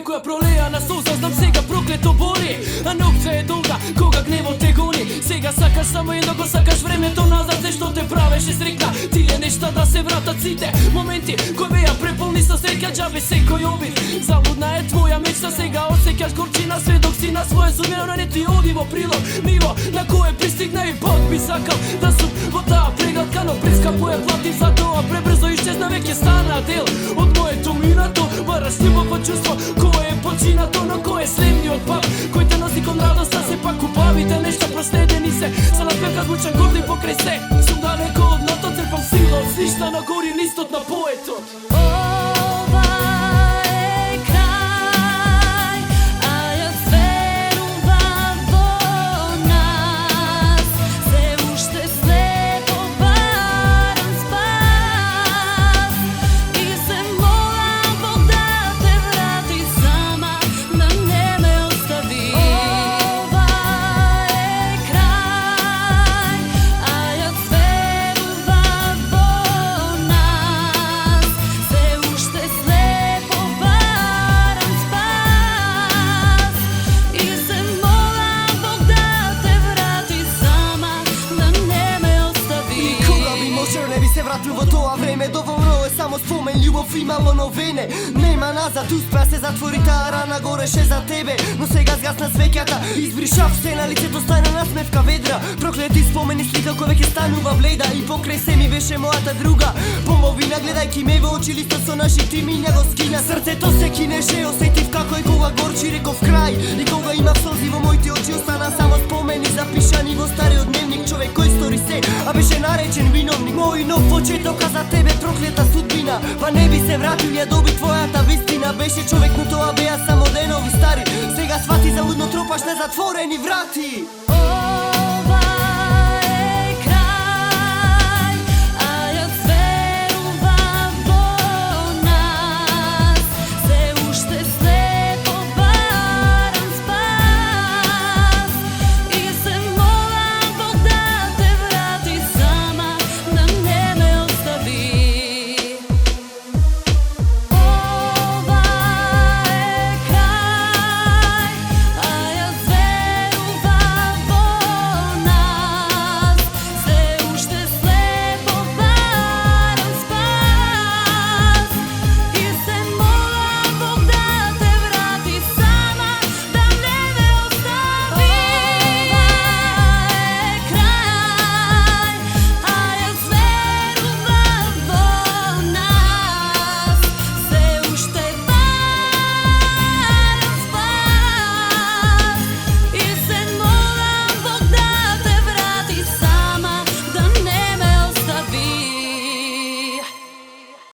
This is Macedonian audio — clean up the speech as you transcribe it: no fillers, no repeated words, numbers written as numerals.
koja prolejana suza, znam сега проклето боли. А ногта е долга, кога гневот те гони. Сега сакаш само едно, го сакаш времето назад. Зашто те правеше срекна, тие нешта да се вратат сите моменти кои беа преполни со среќа, џабе секој обид. Залудна е твоја мечта, сега осеќаш горчина, сведок си на своје сумирано, не ти оди во прилог. Ниво на кое пристигна и Бог би сакал да сум во таа преградка, но прескапо ја платив за тоа, пребрзо исчезна, веќе стана дел од моето минато. Бараш нимаво чувство, кое е починато, но кој е следниот пат кој те носи кон радоста, сепак убавите нешта проследени се, со напевка звучам горди покрај се. Сум далеко од дното, црпам сила од свишта, на гори листот на поетот. Вратил во тоа време, доволно е само спомен, љубов и мало новине. Нема назад, успеа се затвори таа рана, гореше за тебе, но сега згасна свеќата. Избришав се на лицето, стана насмевка ведра, проклети спомени, слика кој веќе станува бледа. И покрај се ми беше мојата друга помовина, гледајќи ме во очи, листот со нашите имиња го скина. Срцето се кинеше, осетив како и кога горчи, реков крај. И кога имав солзи во моите очи, остана само спомени, запишани во стариот дневник. Човек кој стори се, а беше наречен виновник. Мој нов почетока за тебе, проклета судбина, па не би се вратил, ја доби твојата вистина. Беше човек, но тоа беа само денови стари. Сега свати, залудно тропаш на затворени врати.